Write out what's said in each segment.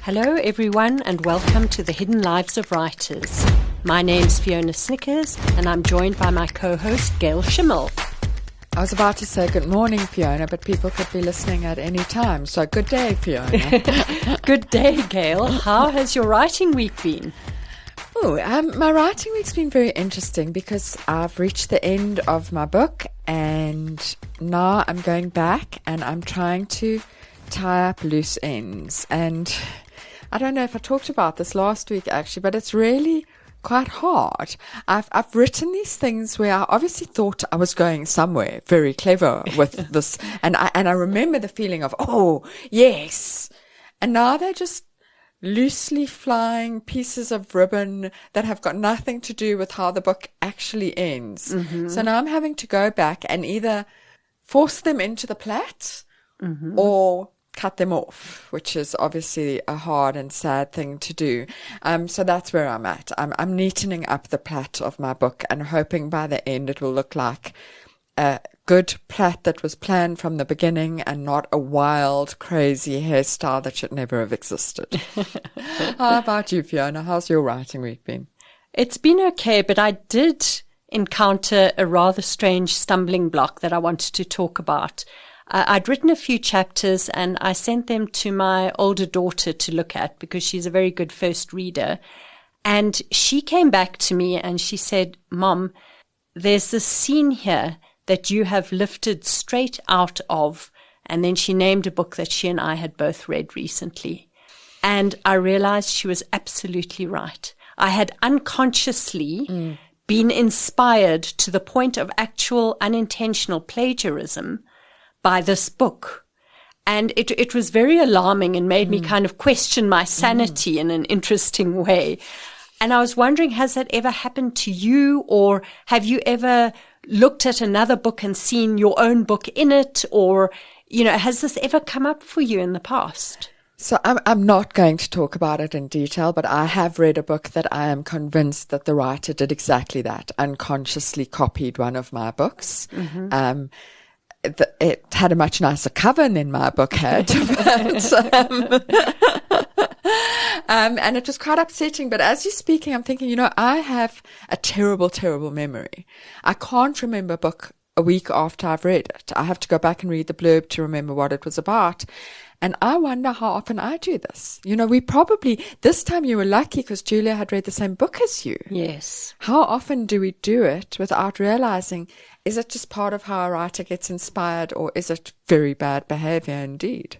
Hello everyone and welcome to the Hidden Lives of Writers. My name's Fiona Snyckers and I'm joined by my co-host Gail Schimmel. I was about to say good morning, Fiona, but people could be listening at any time. So good day, Fiona. Good day, Gail. How has your writing week been? My writing week's been very interesting because I've reached the end of my book and now I'm going back and I'm trying to tie up loose ends. And I don't know if I talked about this last week actually, but it's really quite hard. I've written these things where I obviously thought I was going somewhere very clever with this, and I remember the feeling of, oh yes, and now they're just loosely flying pieces of ribbon that have got nothing to do with how the book actually ends. Mm-hmm. So now I'm having to go back and either force them into the plait or cut them off, which is obviously a hard and sad thing to do. So that's where I'm at. I'm neatening up the plait of my book and hoping by the end it will look like a good plait that was planned from the beginning and not a wild, crazy hairstyle that should never have existed. How about you, Fiona? How's your writing week been? It's been okay, but I did encounter a rather strange stumbling block that I wanted to talk about. I'd written a few chapters and I sent them to my older daughter to look at because she's a very good first reader. And she came back to me and she said, Mom, there's this scene here that you have lifted straight out of. And then she named a book that she and I had both read recently. And I realized she was absolutely right. I had unconsciously been inspired to the point of actual unintentional plagiarism by this book. And it was very alarming and made me kind of question my sanity in an interesting way. And I was wondering, has that ever happened to you? Or have you ever looked at another book and seen your own book in it? Or, has this ever come up for you in the past? So I'm not going to talk about it in detail, but I have read a book that I am convinced that the writer did exactly that, unconsciously copied one of my books. It had a much nicer cover than my book had, and it was quite upsetting. But as you're speaking, I'm thinking, I have a terrible, terrible memory. I can't remember a book a week after I've read it. I have to go back and read the blurb to remember what it was about. And I wonder how often I do this. This time you were lucky because Julia had read the same book as you. Yes. How often do we do it without realizing, is it just part of how a writer gets inspired or is it very bad behavior indeed?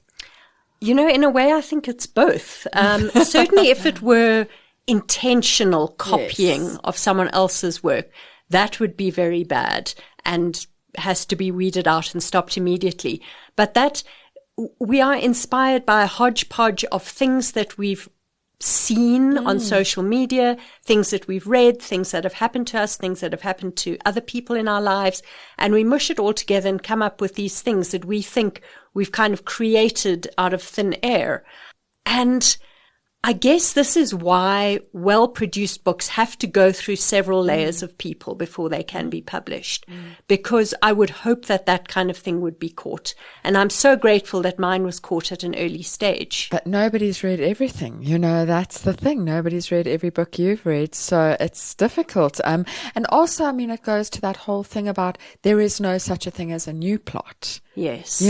In a way, I think it's both. Certainly if it were intentional copying of someone else's work, that would be very bad and has to be weeded out and stopped immediately. But that we are inspired by a hodgepodge of things that we've seen on social media, things that we've read, things that have happened to us, things that have happened to other people in our lives, and we mush it all together and come up with these things that we think we've kind of created out of thin air. And I guess this is why well-produced books have to go through several layers of people before they can be published, because I would hope that that kind of thing would be caught. And I'm so grateful that mine was caught at an early stage. But nobody's read everything. That's the thing. Nobody's read every book you've read, so it's difficult. And also, it goes to that whole thing about there is no such a thing as a new plot. Yes.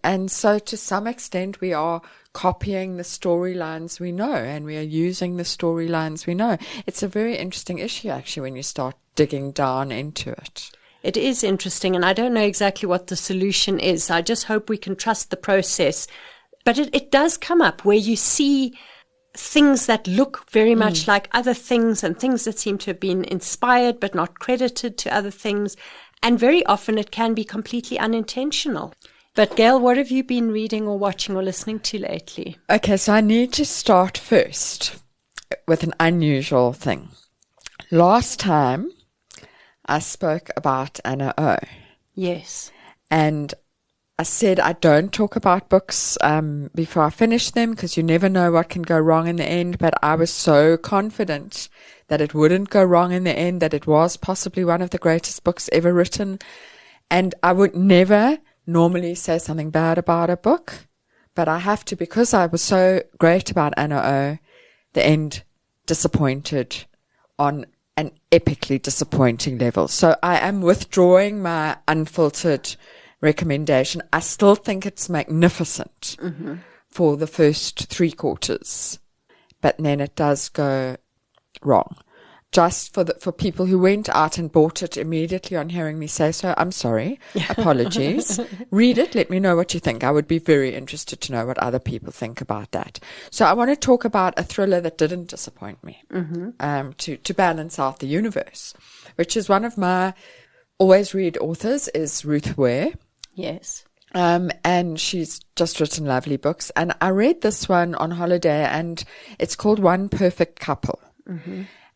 And so to some extent we are copying the storylines we know and we are using the storylines we know. It's a very interesting issue actually when you start digging down into it. It is interesting, and I don't know exactly what the solution is. I just hope we can trust the process. But it does come up where you see things that look very much like other things and things that seem to have been inspired but not credited to other things. And very often it can be completely unintentional. But Gail, what have you been reading or watching or listening to lately? Okay, so I need to start first with an unusual thing. Last time I spoke about Anna O. Yes. And I said I don't talk about books before I finish them because you never know what can go wrong in the end. But I was so confident that it wouldn't go wrong in the end, that it was possibly one of the greatest books ever written. And I would never normally say something bad about a book, but I have to, because I was so great about Anna O, the end disappointed on an epically disappointing level. So I am withdrawing my unfiltered recommendation. I still think it's magnificent for the first 3/4, but then it does go wrong. Just for people who went out and bought it immediately on hearing me say so, I'm sorry. Apologies. Read it. Let me know what you think. I would be very interested to know what other people think about that. So I want to talk about a thriller that didn't disappoint me, to balance out the universe, which is one of my always read authors is Ruth Ware. Yes. And she's just written lovely books. And I read this one on holiday, and it's called One Perfect Couple.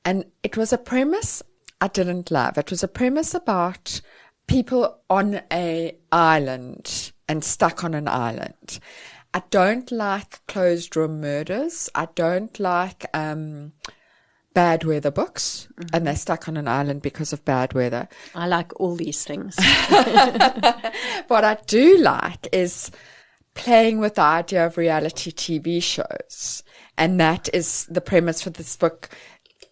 And it was a premise I didn't love. It was a premise about people on a island and stuck on an island. I don't like closed room murders. I don't like bad weather books, and they're stuck on an island because of bad weather. I like all these things. What I do like is playing with the idea of reality TV shows. And that is the premise for this book.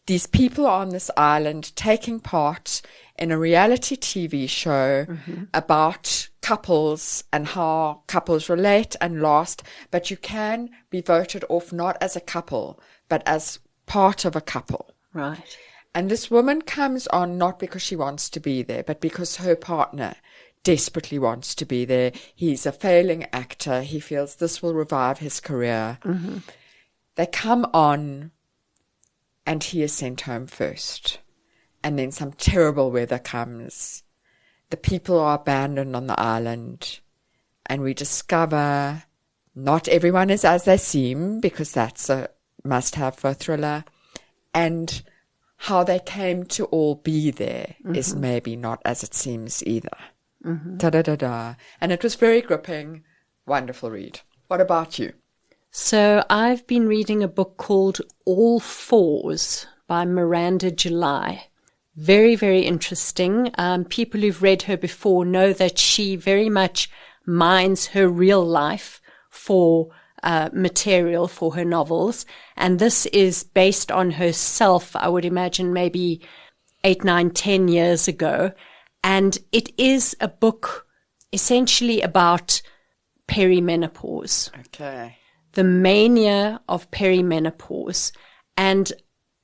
These people are on this island taking part in a reality TV show about couples and how couples relate and last, but you can be voted off not as a couple, but as part of a couple. Right. And this woman comes on not because she wants to be there, but because her partner desperately wants to be there. He's a failing actor. He feels this will revive his career. They come on, and he is sent home first. And then some terrible weather comes. The people are abandoned on the island. And we discover not everyone is as they seem, because that's a must-have for a thriller. And how they came to all be there is maybe not as it seems either. Da-da-da-da. And it was very gripping. Wonderful read. What about you? So I've been reading a book called All Fours by Miranda July. Very, very interesting. People who've read her before know that she very much mines her real life for material for her novels. And this is based on herself, I would imagine maybe 8, 9, 10 years ago. And it is a book essentially about perimenopause. Okay. The mania of perimenopause. And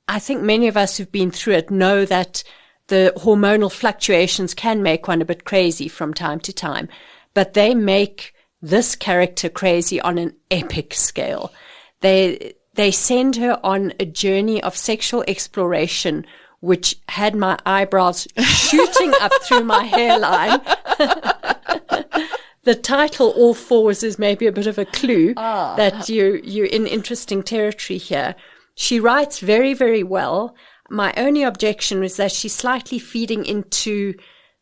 I think many of us who've been through it know that the hormonal fluctuations can make one a bit crazy from time to time, but they make this character crazy on an epic scale. They send her on a journey of sexual exploration, which had my eyebrows shooting up through my hairline. The title, All Fours, is maybe a bit of a clue that you're in interesting territory here. She writes very, very well. My only objection was that she's slightly feeding into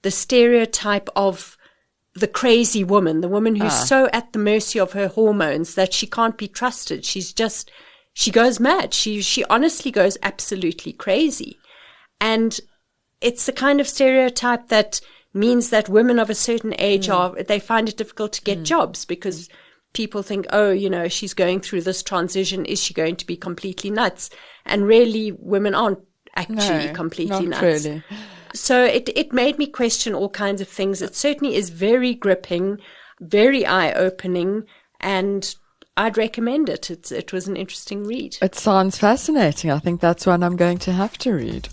the stereotype of the crazy woman, the woman who's so at the mercy of her hormones that she can't be trusted. She goes mad. She honestly goes absolutely crazy. And it's the kind of stereotype that means that women of a certain age they find it difficult to get jobs because people think, oh, she's going through this transition. Is she going to be completely nuts? And really, women aren't actually completely nuts. Really. So it made me question all kinds of things. It certainly is very gripping, very eye-opening, and I'd recommend it. It was an interesting read. It sounds fascinating. I think that's one I'm going to have to read.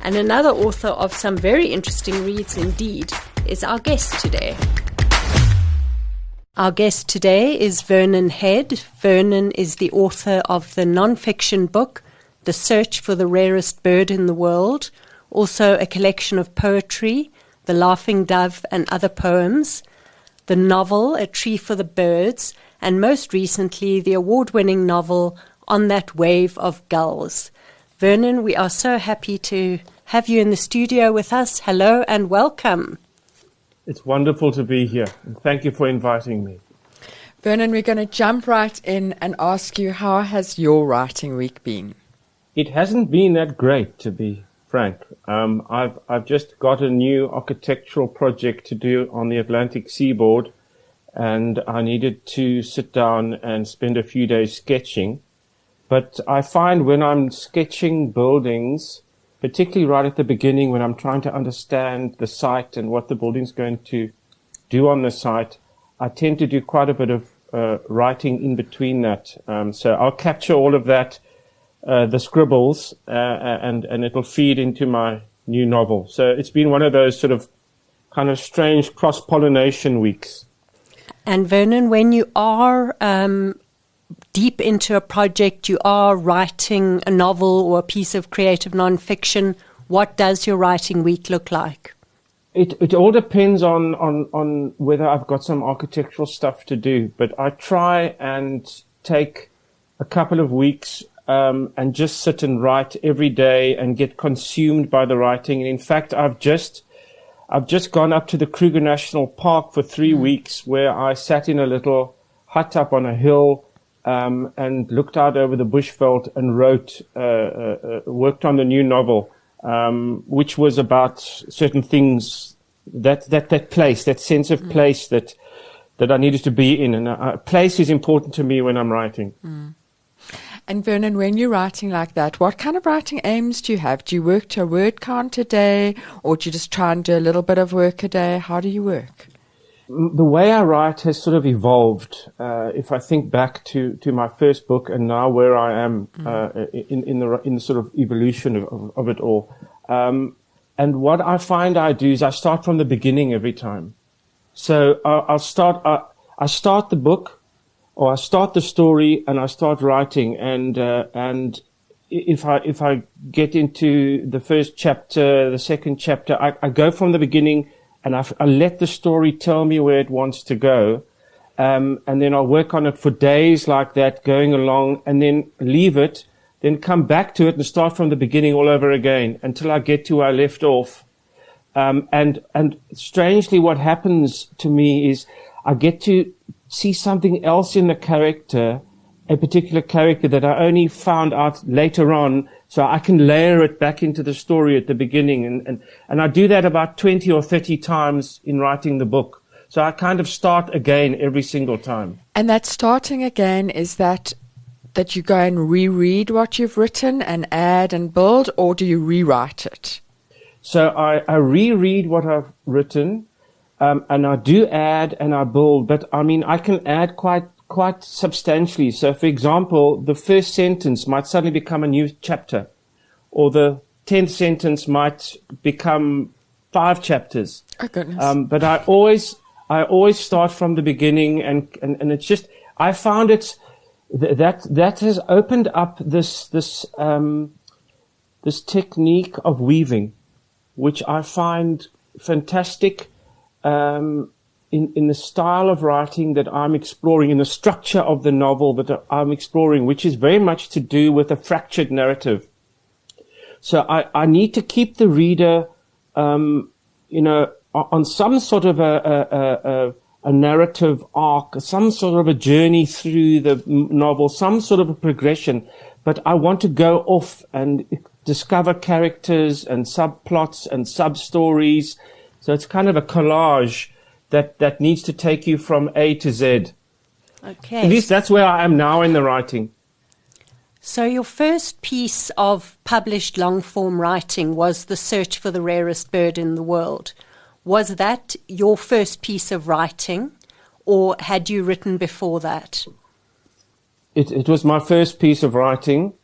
And another author of some very interesting reads indeed is our guest today. Our guest today is Vernon Head. Vernon is the author of the non-fiction book, The Search for the Rarest Bird in the World, also a collection of poetry, The Laughing Dove and Other Poems, the novel, A Tree for the Birds, and most recently, the award-winning novel, On That Wave of Gulls. Vernon, we are so happy to have you in the studio with us. Hello and welcome. It's wonderful to be here, and thank you for inviting me. Vernon, we're going to jump right in and ask you, how has your writing week been? It hasn't been that great, to be frank. I've just got a new architectural project to do on the Atlantic seaboard, and I needed to sit down and spend a few days sketching. But I find when I'm sketching buildings, particularly right at the beginning when I'm trying to understand the site and what the building's going to do on the site, I tend to do quite a bit of writing in between that. So I'll capture all of that, the scribbles, and it'll feed into my new novel. So it's been one of those sort of kind of strange cross-pollination weeks. And Vernon, when you are deep into a project, you are writing a novel or a piece of creative nonfiction, what does your writing week look like? It all depends on whether I've got some architectural stuff to do, but I try and take a couple of weeks and just sit and write every day and get consumed by the writing. And in fact, I've just gone up to the Kruger National Park for 3 weeks, where I sat in a little hut up on a hill and looked out over the bushveld and worked on the new novel. Which was about certain things, that place, that sense of place that I needed to be in. And place is important to me when I'm writing. And Vernon, when you're writing like that, what kind of writing aims do you have? Do you work to a word count a day, or do you just try and do a little bit of work a day? How do you work? The way I write has sort of evolved. If I think back to my first book and now where I am in the sort of evolution of it all, and what I find I do is I start from the beginning every time. So I start the book, or I start the story, and I start writing. And if I get into the first chapter, the second chapter, I go from the beginning. And I let the story tell me where it wants to go. And then I'll work on it for days like that, going along, and then leave it, then come back to it and start from the beginning all over again until I get to where I left off. And strangely, what happens to me is I get to see something else in the character, a particular character that I only found out later on, so I can layer it back into the story at the beginning. And I do that about 20 or 30 times in writing the book. So I kind of start again every single time. And that starting again, is that you go and reread what you've written and add and build, or do you rewrite it? So I reread what I've written, and I do add and I build, but I mean, I can add quite substantially. So, for example, the first sentence might suddenly become a new chapter, or the 10th sentence might become 5 chapters. Oh, goodness. But I always start from the beginning, and it's just, I found it that has opened up this technique of weaving, which I find fantastic. In the style of writing that I'm exploring, in the structure of the novel that I'm exploring, which is very much to do with a fractured narrative. So I need to keep the reader, on some sort of a narrative arc, some sort of a journey through the novel, some sort of a progression. But I want to go off and discover characters and subplots and sub-stories. So it's kind of a collage that needs to take you from A to Z. Okay. At least that's where I am now in the writing. So your first piece of published long-form writing was The Search for the Rarest Bird in the World. Was that your first piece of writing, or had you written before that? It was my first piece of writing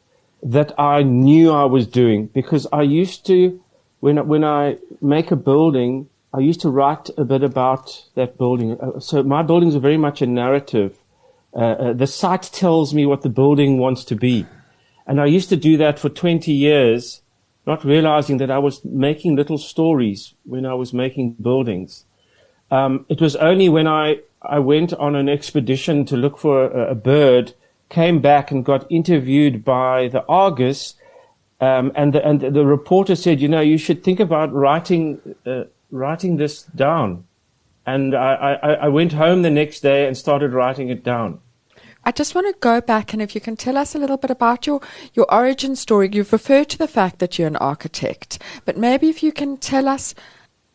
that I knew I was doing, because I used to, when I make a building, I used to write a bit about that building. So my buildings are very much a narrative. The site tells me what the building wants to be. And I used to do that for 20 years, not realizing that I was making little stories when I was making buildings. It was only when I went on an expedition to look for a bird, came back and got interviewed by the Argus, and the reporter said, you should think about writing this down. And I went home the next day and started writing it down. I just want to go back, and if you can tell us a little bit about your origin story. You've referred to the fact that you're an architect, but maybe if you can tell us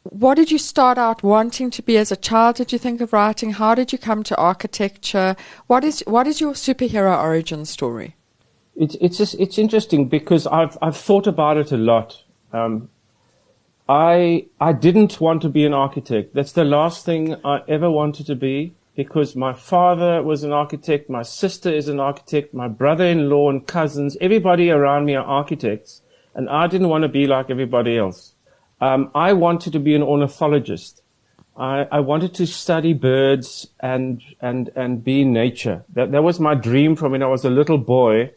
what did you start out wanting to be as a child? Did you think of writing? How did you come to architecture? What is your superhero origin story? It's interesting because I've thought about it a lot. I didn't want to be an architect. That's the last thing I ever wanted to be, because my father was an architect, my sister is an architect, my brother-in-law and cousins, everybody around me are architects, and I didn't want to be like everybody else. I wanted to be an ornithologist. I wanted to study birds and be in nature. That was my dream from when I was a little boy.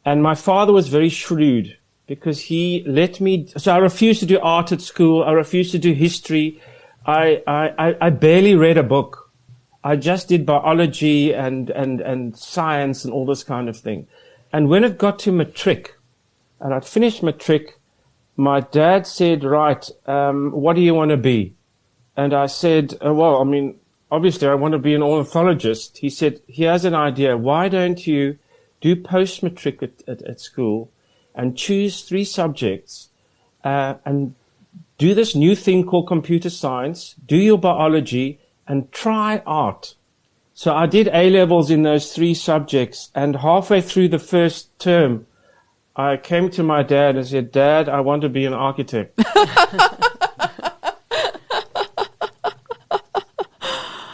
And my father was very shrewd because he let me. So I refused to do art at school. I refused to do history. I barely read a book. I just did biology and science and all this kind of thing. And when it got to matric, and I'd finished matric, my dad said, right, what do you want to be? And I said, well, I mean, obviously I want to be an ornithologist. He said, here's an idea. Why don't you do post-matric at school and choose 3 subjects and do this new thing called computer science, do your biology, and try art. So I did A-levels in those 3 subjects, and halfway through the first term, I came to my dad and said, Dad, I want to be an architect.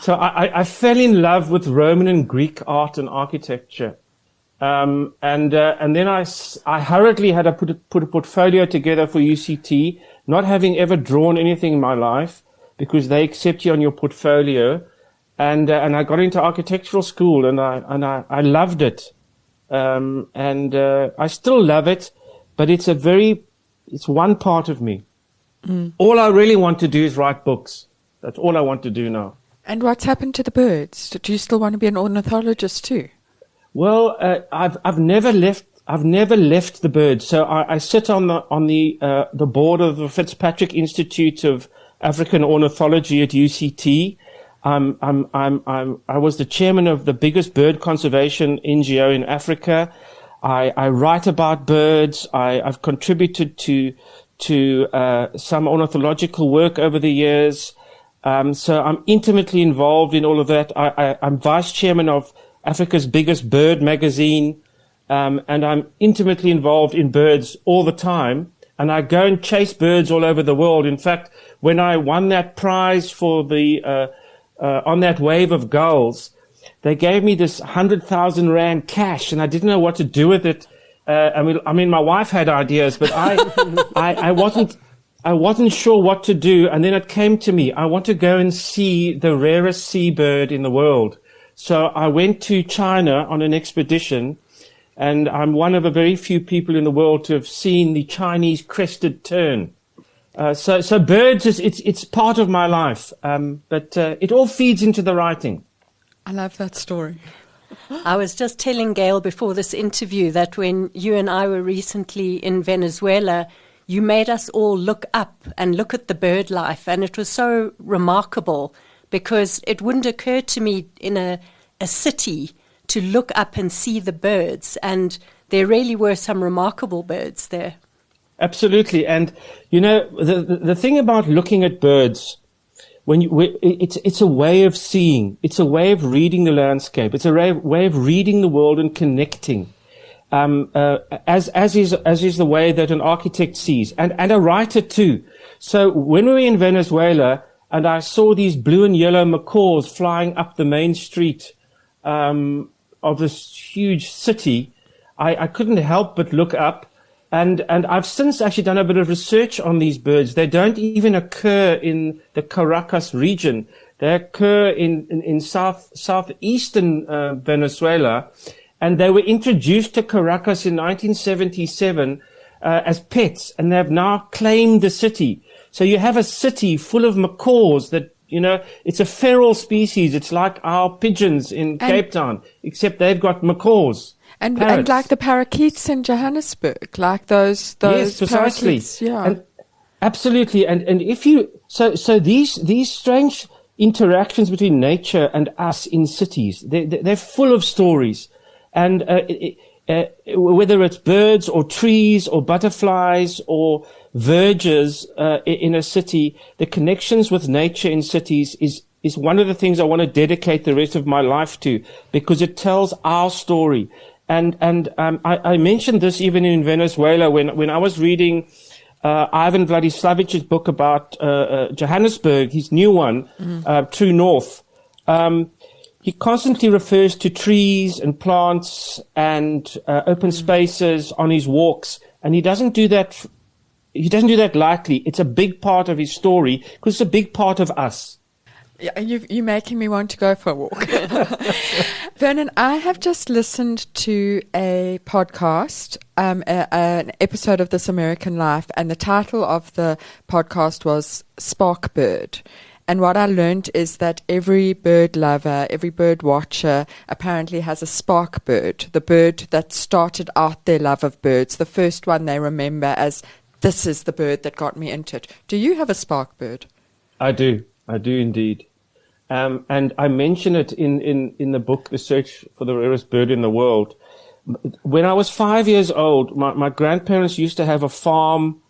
So I fell in love with Roman and Greek art and architecture. And then I hurriedly had to put a portfolio together for UCT, not having ever drawn anything in my life, because they accept you on your portfolio. And I got into architectural school, and I loved it. I still love it, but it's one part of me. All I really want to do is write books. That's all I want to do now. And what's happened to the birds? Do you still want to be an ornithologist too? Well, I've never left the birds. So I sit on the board of the Fitzpatrick Institute of African Ornithology at UCT. I was the chairman of the biggest bird conservation NGO in Africa. I write about birds. I've contributed to some ornithological work over the years. So I'm intimately involved in all of that. I'm vice chairman of Africa's biggest bird magazine. And I'm intimately involved in birds all the time. And I go and chase birds all over the world. In fact, when I won that prize for the, on that wave of GULLS, they gave me this 100,000 Rand cash, and I didn't know what to do with it. I mean, my wife had ideas, but I wasn't sure what to do. And then it came to me, I want to go and see the rarest seabird in the world. So I went to China on an expedition, and I'm one of a very few people in the world to have seen the Chinese crested tern. So birds it's part of my life. But it all feeds into the writing. I love that story. I was just telling Gail before this interview that when you and I were recently in Venezuela, you made us all look up and look at the bird life. And it was so remarkable because it wouldn't occur to me in a city to look up and see the birds. And there really were some remarkable birds there. Absolutely. And, you know, the thing about looking at birds, it's a way of seeing. It's a way of reading the landscape. It's a way of reading the world and connecting. As is the way that an architect sees, and a writer too. So when we were in Venezuela and I saw these blue and yellow macaws flying up the main street, of this huge city, I couldn't help but look up. And I've since actually done a bit of research on these birds. They don't even occur in the Caracas region. They occur in southeastern Venezuela. And they were introduced to Caracas in 1977 as pets, and they have now claimed the city. So you have a city full of macaws that, you know, it's a feral species. It's like our pigeons in Cape Town, except they've got macaws. And like the parakeets in Johannesburg, like those yes, precisely. Parakeets, yeah. And absolutely. And if you so these strange interactions between nature and us in cities, they're full of stories. And whether it's birds or trees or butterflies or verges in a city, the connections with nature in cities is one of the things I want to dedicate the rest of my life to, because it tells our story. And I mentioned this even in Venezuela when I was reading Ivan Vladislavic's book about Johannesburg, his new one, True North. He constantly refers to trees and plants and open spaces on his walks, and he doesn't do that. He doesn't do that lightly. It's a big part of his story because it's a big part of us. Yeah, you're making me want to go for a walk. Vernon, I have just listened to a podcast, an episode of This American Life, and the title of the podcast was Spark Bird. And what I learned is that every bird lover, every bird watcher apparently has a spark bird, the bird that started out their love of birds, the first one they remember as, this is the bird that got me into it. Do you have a spark bird? I do indeed. And I mention it in the book, The Search for the Rarest Bird in the World. When I was 5 years old, my grandparents used to have a farm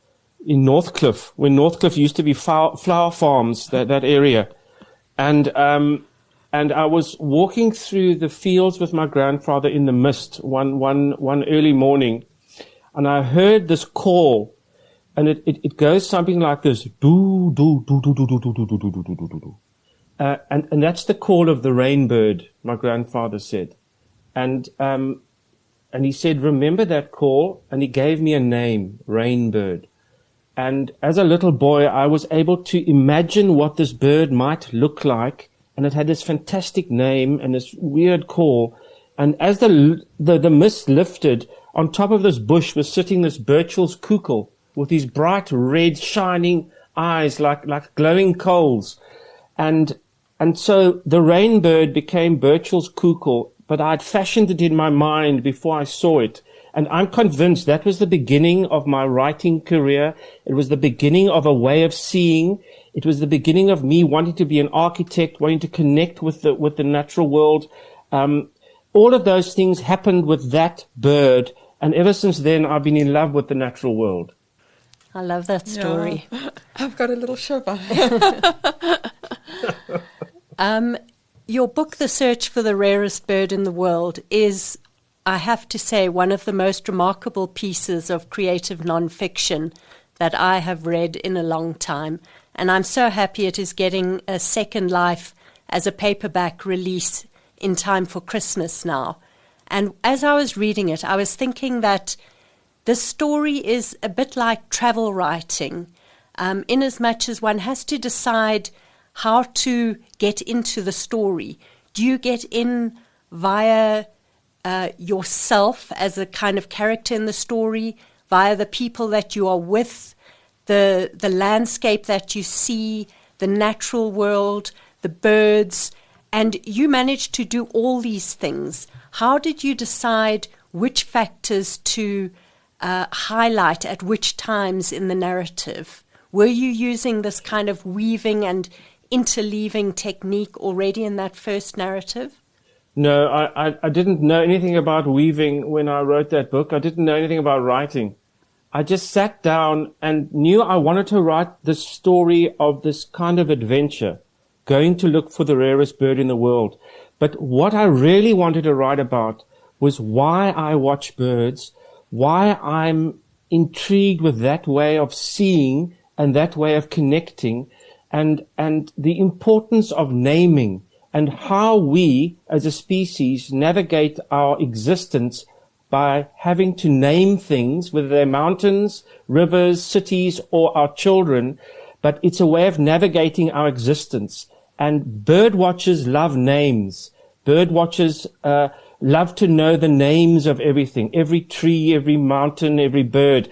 in Northcliffe, when Northcliffe used to be flower farms, that area. And I was walking through the fields with my grandfather in the mist one early morning, and I heard this call, and it goes something like this, do, do, do, do, do, do, do, do, do, do, do, do, do, do. And that's the call of the rainbird, my grandfather said. And he said, remember that call? And he gave me a name, Rainbird. And as a little boy, I was able to imagine what this bird might look like. And it had this fantastic name and this weird call. And as the mist lifted, on top of this bush was sitting this Burchell's Coucal with these bright red shining eyes like glowing coals. And so the rainbird became Burchell's Coucal, but I'd fashioned it in my mind before I saw it. And I'm convinced that was the beginning of my writing career. It was the beginning of a way of seeing. It was the beginning of me wanting to be an architect, wanting to connect with the natural world. All of those things happened with that bird. And ever since then, I've been in love with the natural world. I love that story. Yeah. I've got a little shiver. Your book, The Search for the Rarest Bird in the World, is, I have to say, one of the most remarkable pieces of creative nonfiction that I have read in a long time. And I'm so happy it is getting a second life as a paperback release in time for Christmas now. And as I was reading it, I was thinking that this story is a bit like travel writing, in as much as one has to decide how to get into the story. Do you get in via yourself as a kind of character in the story, via the people that you are with, the landscape that you see, the natural world, the birds, and you managed to do all these things? How did you decide which factors to highlight at which times in the narrative? Were you using this kind of weaving and interleaving technique already in that first narrative? No, I didn't know anything about weaving when I wrote that book. I didn't know anything about writing. I just sat down and knew I wanted to write the story of this kind of adventure, going to look for the rarest bird in the world. But what I really wanted to write about was why I watch birds, why I'm intrigued with that way of seeing and that way of connecting, and the importance of naming and how we as a species navigate our existence by having to name things, whether they're mountains, rivers, cities, or our children. But it's a way of navigating our existence. And bird watchers love names. Bird watchers love to know the names of everything, every tree, every mountain, every bird.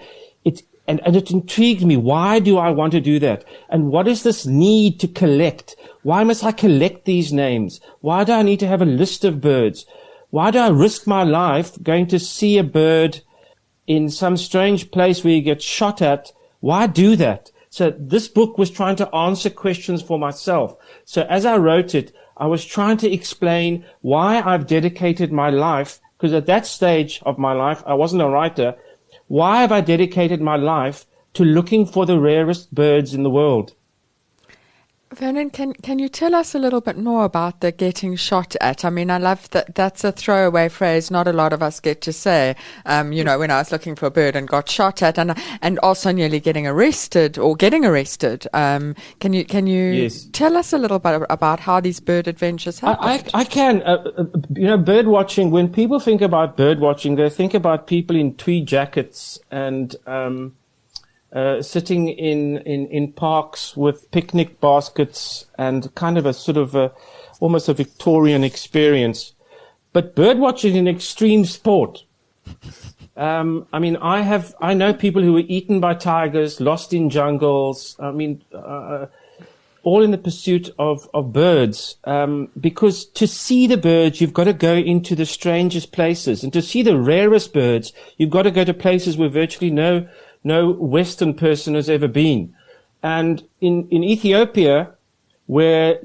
And it intrigued me. Why do I want to do that? And what is this need to collect? Why must I collect these names? Why do I need to have a list of birds? Why do I risk my life going to see a bird in some strange place where you get shot at? Why do that? So this book was trying to answer questions for myself. So as I wrote it, I was trying to explain why I've dedicated my life because at that stage of my life, I wasn't a writer. Why have I dedicated my life to looking for the rarest birds in the world? Vernon, can you tell us a little bit more about the getting shot at? I mean, I love that. That's a throwaway phrase. Not a lot of us get to say. When I was looking for a bird and got shot at, and also nearly getting arrested. Can you Yes. tell us a little bit about how these bird adventures happen? I can. Bird watching. When people think about bird watching, they think about people in tweed jackets and sitting in parks with picnic baskets and kind of a sort of almost a Victorian experience. But bird watching is an extreme sport. I know people who were eaten by tigers, lost in jungles. All in the pursuit of birds. Because to see the birds, you've got to go into the strangest places. And to see the rarest birds, you've got to go to places where virtually no Western person has ever been. And in Ethiopia, where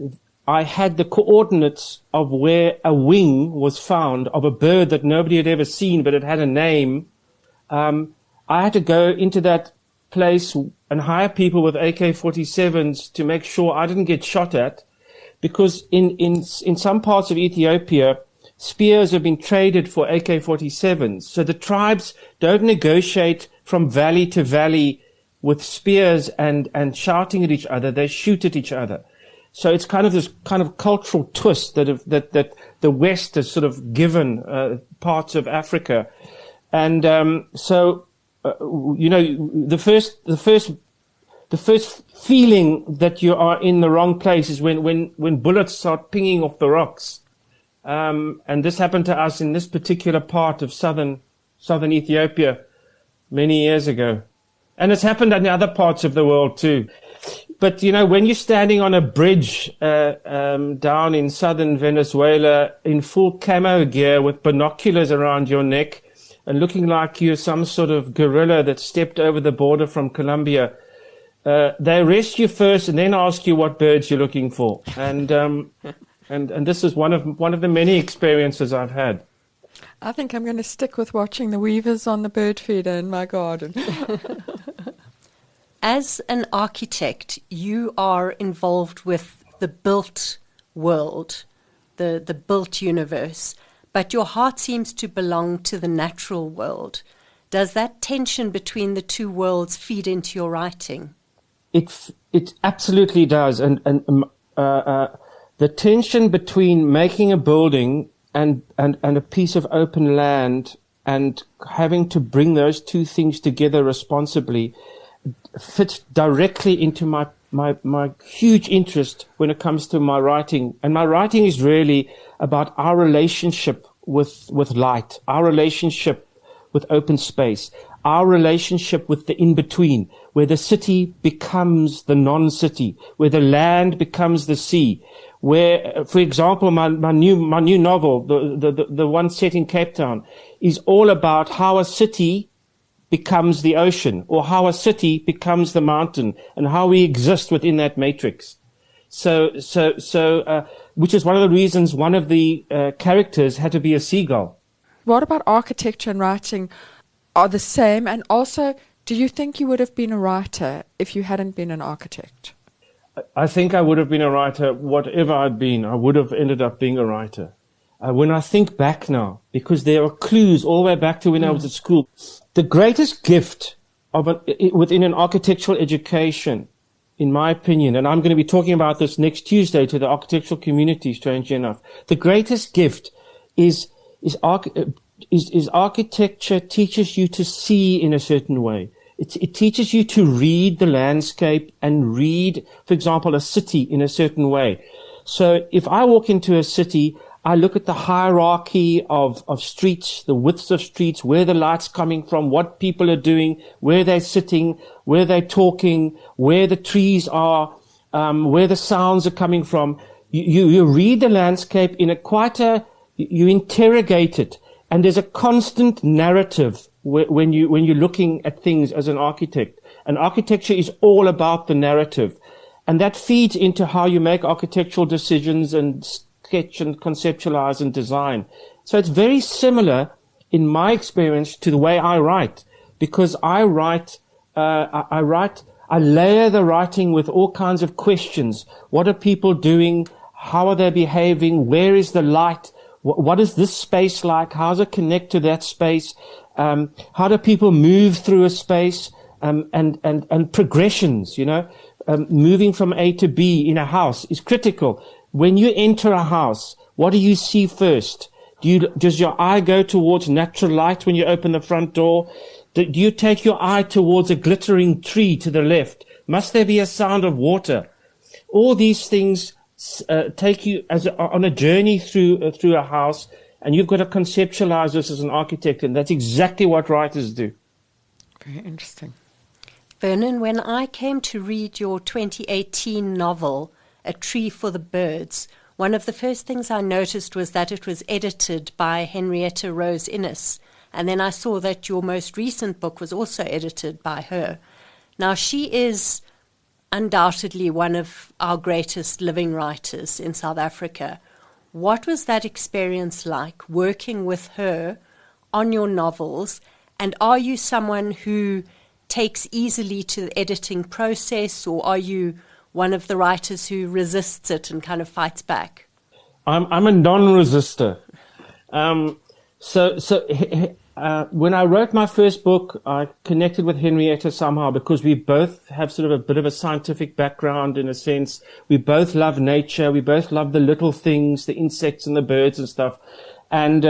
I had the coordinates of where a wing was found of a bird that nobody had ever seen, but it had a name, I had to go into that place and hire people with AK-47s to make sure I didn't get shot at, because in some parts of Ethiopia, spears have been traded for AK-47s. So the tribes don't negotiate from valley to valley with spears and shouting at each other. They shoot at each other. So it's kind of this kind of cultural twist that the West has sort of given parts of Africa. And the first feeling that you are in the wrong place is when bullets start pinging off the rocks. And this happened to us in this particular part of southern Ethiopia many years ago. And it's happened in other parts of the world too. But, when you're standing on a bridge down in southern Venezuela in full camo gear with binoculars around your neck and looking like you're some sort of guerrilla that stepped over the border from Colombia, they arrest you first and then ask you what birds you're looking for. And this is one of the many experiences I've had. I think I'm going to stick with watching the weavers on the bird feeder in my garden. As an architect, you are involved with the built world, the built universe, but your heart seems to belong to the natural world. Does that tension between the two worlds feed into your writing? It absolutely does. And the tension between making a building and a piece of open land and having to bring those two things together responsibly fits directly into my huge interest when it comes to my writing. And my writing is really about our relationship with light, our relationship with open space, our relationship with the in-between, where the city becomes the non-city, where the land becomes the sea, where, for example, my new novel, the one set in Cape Town, is all about how a city becomes the ocean, or how a city becomes the mountain, and how we exist within that matrix. So, which is one of the reasons one of the characters had to be a seagull. What about architecture and writing are the same? And also, do you think you would have been a writer if you hadn't been an architect? I think I would have been a writer, whatever I'd been. I would have ended up being a writer. When I think back now, because there are clues all the way back to when I was at school, the greatest gift within an architectural education, in my opinion, and I'm going to be talking about this next Tuesday to the architectural community, strangely enough, the greatest gift is architecture teaches you to see in a certain way. It teaches you to read the landscape and read, for example, a city in a certain way. So if I walk into a city, I look at the hierarchy of streets, the widths of streets, where the light's coming from, what people are doing, where they're sitting, where they're talking, where the trees are, where the sounds are coming from. You read the landscape in you interrogate it. And there's a constant narrative when you're looking at things as an architect. And architecture is all about the narrative. And that feeds into how you make architectural decisions and sketch and conceptualize and design. So it's very similar in my experience to the way I write, because I layer the writing with all kinds of questions. What are people doing? How are they behaving? Where is the light? What is this space like? How does it connect to that space? How do people move through a space? And progressions, moving from A to B in a house is critical. When you enter a house, what do you see first? Does your eye go towards natural light when you open the front door? Do you take your eye towards a glittering tree to the left? Must there be a sound of water? All these things take you on a journey through a house, and you've got to conceptualize this as an architect, and that's exactly what writers do. Very interesting. Vernon, when I came to read your 2018 novel, A Tree for the Birds, one of the first things I noticed was that it was edited by Henrietta Rose Innes, and then I saw that your most recent book was also edited by her. Now, she is undoubtedly one of our greatest living writers in South Africa. What was that experience like, working with her on your novels? And are you someone who takes easily to the editing process, or are you one of the writers who resists it and kind of fights back? I'm a non-resister. When I wrote my first book, I connected with Henrietta somehow because we both have sort of a bit of a scientific background in a sense. We both love nature. We both love the little things, the insects and the birds and stuff. And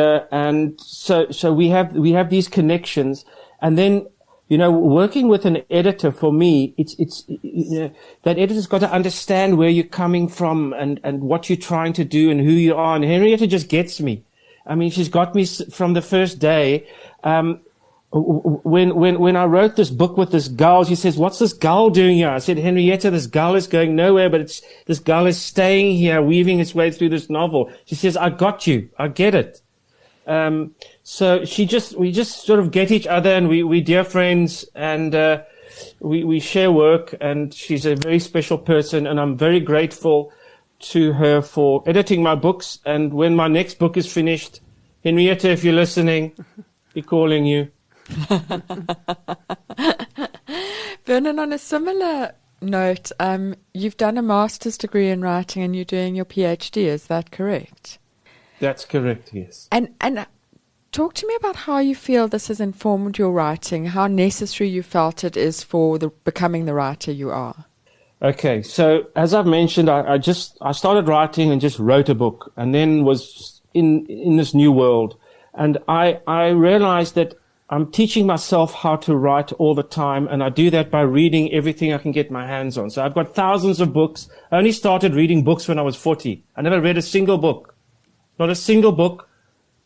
so we have these connections. And then, working with an editor, for me, that editor's got to understand where you're coming from and what you're trying to do and who you are. And Henrietta just gets me. I mean, she's got me from the first day. When I wrote this book with this gull, she says, "What's this gull doing here?" I said, "Henrietta, this gull is going nowhere, but this gull is staying here, weaving its way through this novel." She says, "I got you. I get it." So we just sort of get each other, and we dear friends, and we share work, and she's a very special person, and I'm very grateful to her for editing my books. And when my next book is finished, Henrietta, if you're listening, be calling you. Vernon, on a similar note, you've done a master's degree in writing and you're doing your PhD, is that correct? That's correct, yes. And talk to me about how you feel this has informed your writing, how necessary you felt it is for becoming the writer you are. Okay, so as I've mentioned, I started writing and just wrote a book, and then was in this new world. And I realized that I'm teaching myself how to write all the time, and I do that by reading everything I can get my hands on. So I've got thousands of books. I only started reading books when I was 40. I never read a single book. Not a single book,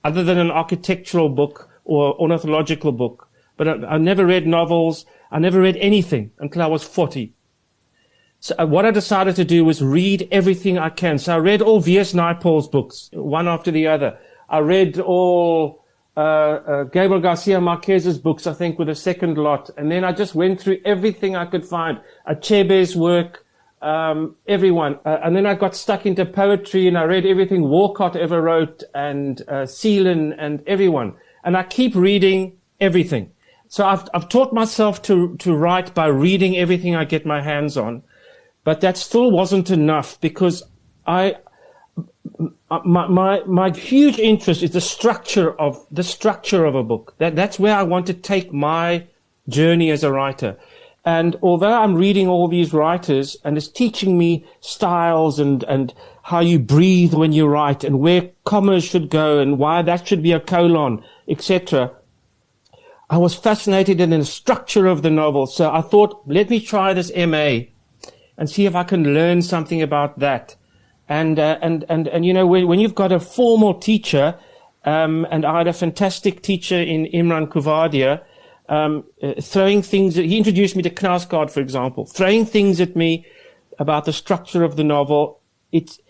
other than an architectural book or ornithological book. But I never read novels. I never read anything until I was 40. So what I decided to do was read everything I can. So I read all V.S. Naipaul's books, one after the other. I read all Gabriel Garcia Marquez's books, I think, with a second lot. And then I just went through everything I could find. Achebe's work, everyone. And then I got stuck into poetry, and I read everything Walcott ever wrote, and Celan and everyone. And I keep reading everything. So I've taught myself to write by reading everything I get my hands on. But that still wasn't enough, because my huge interest is the structure of a book. That's where I want to take my journey as a writer. And although I'm reading all these writers and it's teaching me styles and how you breathe when you write and where commas should go and why that should be a colon, etc., I was fascinated in the structure of the novel. So I thought, let me try this MA and see if I can learn something about that. And when you've got a formal teacher, and I had a fantastic teacher in Imran Kuvadia, throwing things, he introduced me to Knausgaard, for example, throwing things at me about the structure of the novel. It's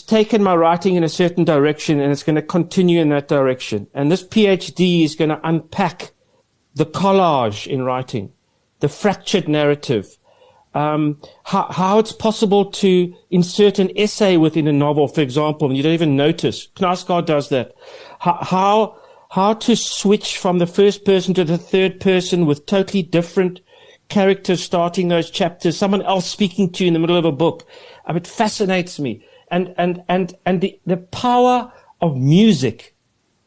taken my writing in a certain direction, and it's going to continue in that direction. And this PhD is going to unpack the collage in writing, the fractured narrative, how it's possible to insert an essay within a novel, for example, and you don't even notice. Knausgaard does that. how to switch from the first person to the third person with totally different characters starting those chapters, someone else speaking to you in the middle of a book. It fascinates me. And the power of music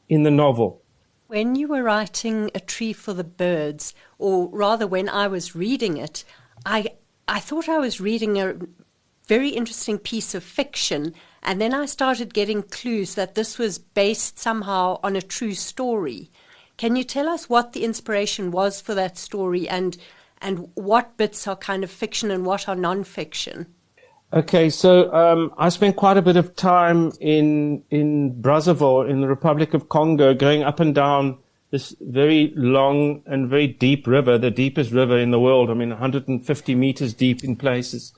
in the novel. When you were writing A Tree for the Birds, or rather when I was reading it, I thought I was reading a very interesting piece of fiction, and then I started getting clues that this was based somehow on a true story. Can you tell us what the inspiration was for that story, and what bits are kind of fiction and what are non-fiction? Okay, so I spent quite a bit of time in Brazzaville, in the Republic of Congo, going up and down this very long and very deep river, the deepest river in the world. 150 meters deep in places.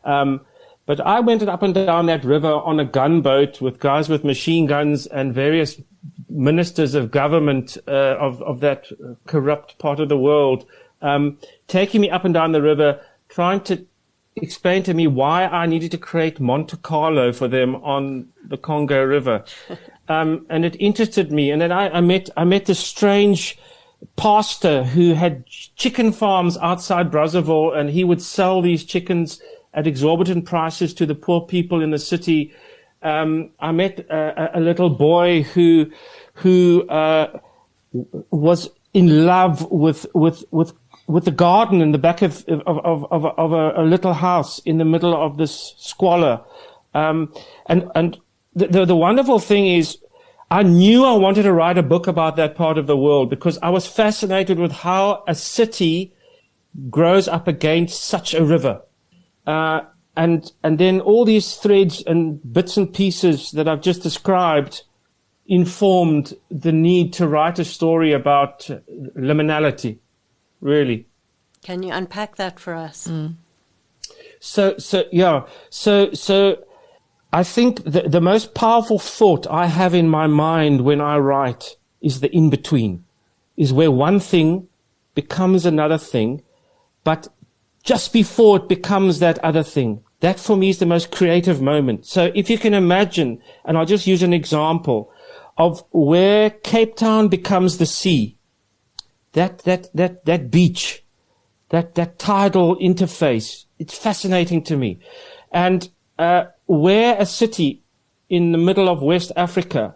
But I went up and down that river on a gunboat with guys with machine guns and various ministers of government of that corrupt part of the world, taking me up and down the river, trying to explain to me why I needed to create Monte Carlo for them on the Congo River. And it interested me. And then I met this strange pastor who had chicken farms outside Brazzaville, and he would sell these chickens at exorbitant prices to the poor people in the city. I met a little boy who was in love with the garden in the back of a little house in the middle of this squalor. And the wonderful thing is, I knew I wanted to write a book about that part of the world because I was fascinated with how a city grows up against such a river. And then all these threads and bits and pieces that I've just described informed the need to write a story about liminality, really. Can you unpack that for us? Mm. So I think the most powerful thought I have in my mind when I write is the in-between, is where one thing becomes another thing, but just before it becomes that other thing. That for me is the most creative moment. So if you can imagine, and I'll just use an example of where Cape Town becomes the sea, that beach, that tidal interface, it's fascinating to me. And where a city in the middle of West Africa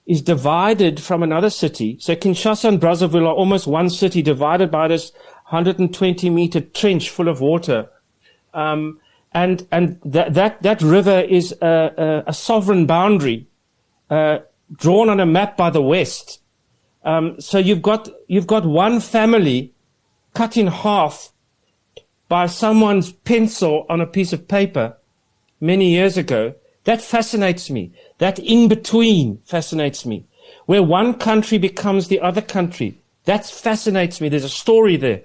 is divided from another city, so Kinshasa and Brazzaville are almost one city divided by this 120-meter trench full of water. And that river is a sovereign boundary drawn on a map by the West. So you've got one family cut in half by someone's pencil on a piece of paper many years ago. That fascinates me. That in-between fascinates me. Where one country becomes the other country. That fascinates me. There's a story there.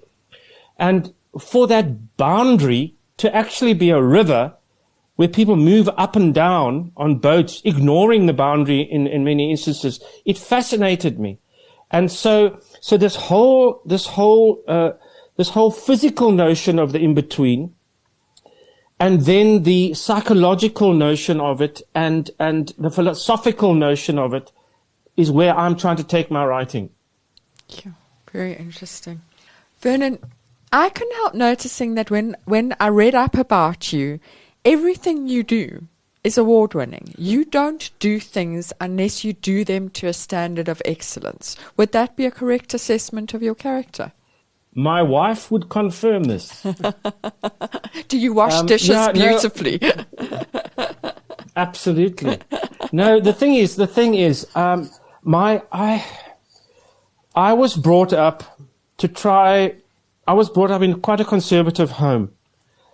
And for that boundary to actually be a river where people move up and down on boats, ignoring the boundary in many instances, it fascinated me. And so this whole physical notion of the in-between, and then the psychological notion of it and the philosophical notion of it is where I'm trying to take my writing. Yeah, very interesting. Vernon, I couldn't help noticing that when I read up about you, everything you do is award-winning. You don't do things unless you do them to a standard of excellence. Would that be a correct assessment of your character? My wife would confirm this. Do you wash dishes beautifully? No. Absolutely. No, the thing is, I was brought up in quite a conservative home.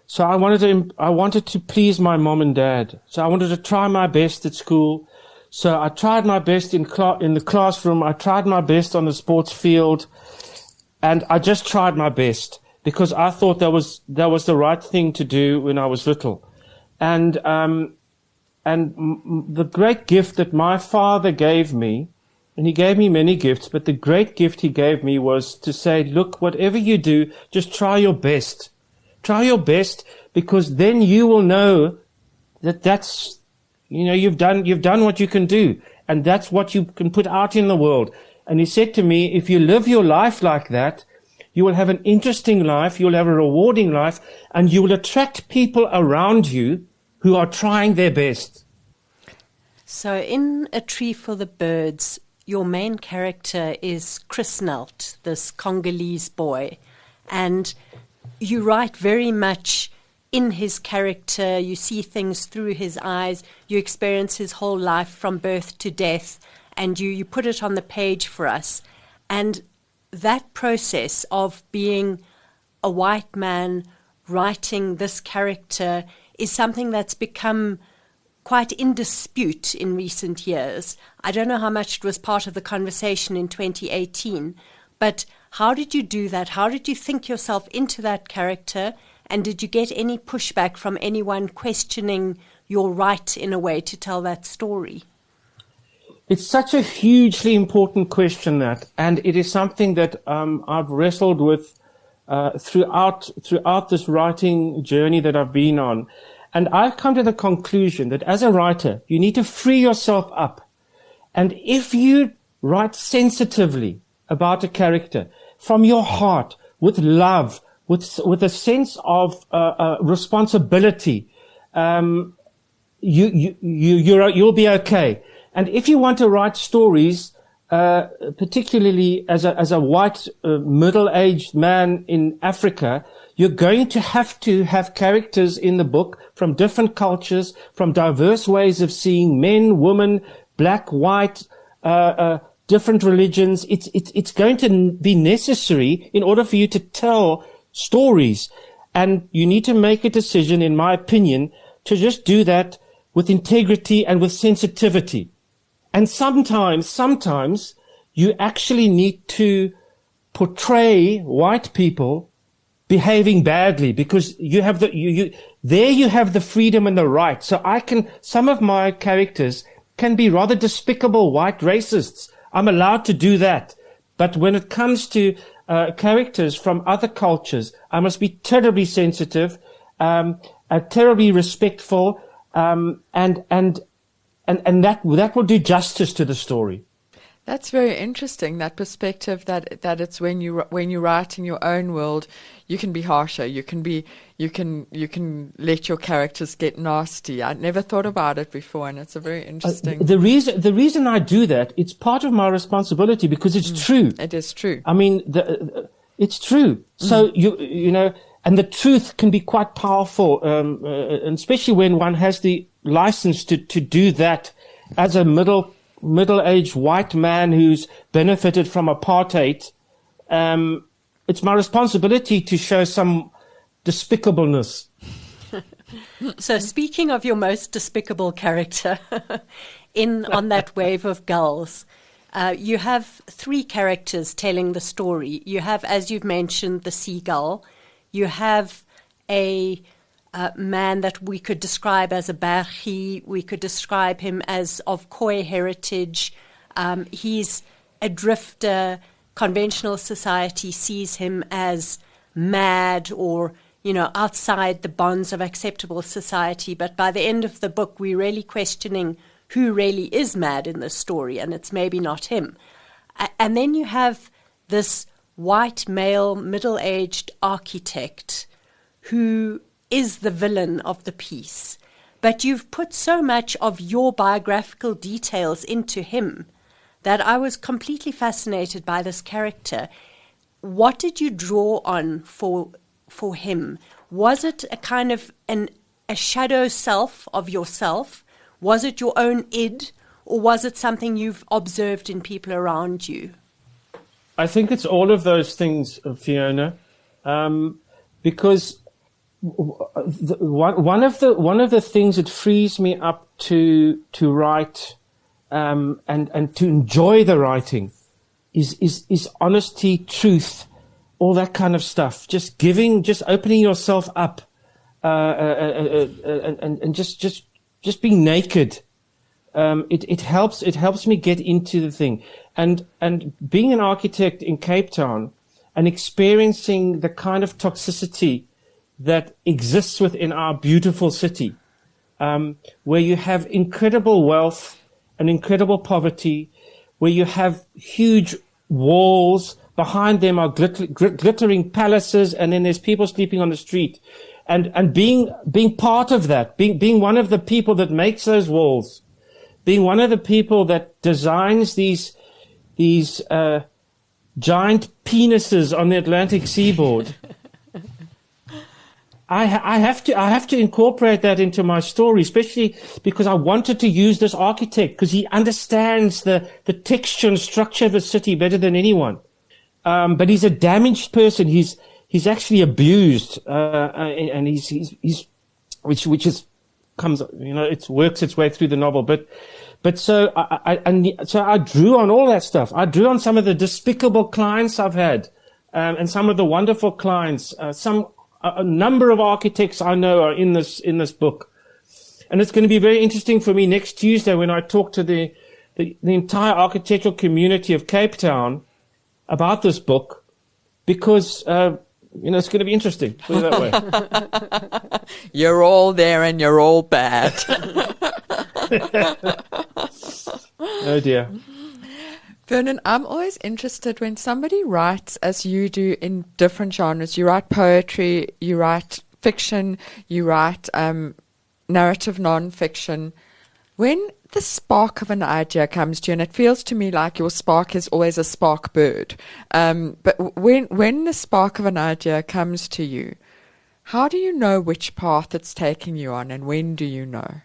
So I wanted to please my mom and dad. So I wanted to try my best at school. So I tried my best in the classroom. I tried my best on the sports field. And I just tried my best because I thought that was the right thing to do when I was little. And the great gift that my father gave me, and he gave me many gifts, but the great gift he gave me was to say, look, whatever you do, just try your best. Try your best, because then you will know that that's, you've done what you can do. and that's what you can put out in the world. And he said to me, if you live your life like that, you will have an interesting life, you'll have a rewarding life, and you will attract people around you who are trying their best. So in A Tree for the Birds, your main character is Chris Nelt, this Congolese boy, and you write very much in his character. You see things through his eyes, you experience his whole life from birth to death, and you put it on the page for us. And that process of being a white man writing this character is something that's become quite in dispute in recent years. I don't know how much it was part of the conversation in 2018, but how did you do that? How did you think yourself into that character? And did you get any pushback from anyone questioning your right in a way to tell that story? It's such a hugely important question, that, and it is something that I've wrestled with throughout this writing journey that I've been on. And I've come to the conclusion that as a writer, you need to free yourself up. And if you write sensitively about a character, from your heart, with love, with a sense of responsibility, you'll be okay. And if you want to write stories, particularly as a white middle-aged man in Africa, you're going to have characters in the book from different cultures, from diverse ways of seeing men, women, black, white, different religions. It's going to be necessary in order for you to tell stories. And you need to make a decision, in my opinion, to just do that with integrity and with sensitivity. And sometimes you actually need to portray white people behaving badly, because you have you have the freedom and the right. So some of my characters can be rather despicable white racists. I'm allowed to do that. But when it comes to characters from other cultures, I must be terribly sensitive, terribly respectful, and that will do justice to the story. That's very interesting, that perspective that it's when you write in your own world, you can be harsher. You can let your characters get nasty. I never thought about it before, and it's a very interesting. The reason I do that, it's part of my responsibility, because it's true. It is true. I mean, it's true. So you know, and the truth can be quite powerful, and especially when one has the license to do that as a middle-aged white man who's benefited from apartheid. It's my responsibility to show some despicableness. So speaking of your most despicable character, on that wave of GULLS, you have three characters telling the story. You have, as you've mentioned, the seagull. You have a man that we could describe as a Bergi. We could describe him as of Khoi heritage. He's a drifter. Conventional society sees him as mad, or, outside the bonds of acceptable society. But by the end of the book, we're really questioning who really is mad in this story, and it's maybe not him. And then you have this white male, middle-aged architect who is the villain of the piece. But you've put so much of your biographical details into him that I was completely fascinated by this character. What did you draw on for him? Was it a kind of a shadow self of yourself? Was it your own id? Or was it something you've observed in people around you? I think it's all of those things, Fiona, because one of the things that frees me up to write and to enjoy the writing is honesty, truth, all that kind of stuff. Just opening yourself up, and just being naked. It helps me get into the thing. And being an architect in Cape Town and experiencing the kind of toxicity that exists within our beautiful city, where you have incredible wealth an incredible poverty, where you have huge walls. Behind them are glittering palaces, and then there's people sleeping on the street. And being part of that, being one of the people that makes those walls, being one of the people that designs these giant penises on the Atlantic seaboard. I have to incorporate that into my story, especially because I wanted to use this architect because he understands the texture and structure of the city better than anyone. But he's a damaged person. He's actually abused, and which comes, it works its way through the novel. But so I drew on all that stuff. I drew on some of the despicable clients I've had, and some of the wonderful clients. A number of architects I know are in this book, and it's going to be very interesting for me next Tuesday when I talk to the entire architectural community of Cape Town about this book, because it's going to be interesting. Put it that way. You're all there and you're all bad. Oh dear. Vernon, I'm always interested when somebody writes, as you do, in different genres. You write poetry, you write fiction, you write narrative non-fiction. When the spark of an idea comes to you, and it feels to me like your spark is always a spark bird, but when the spark of an idea comes to you, how do you know which path it's taking you on, and when do you know?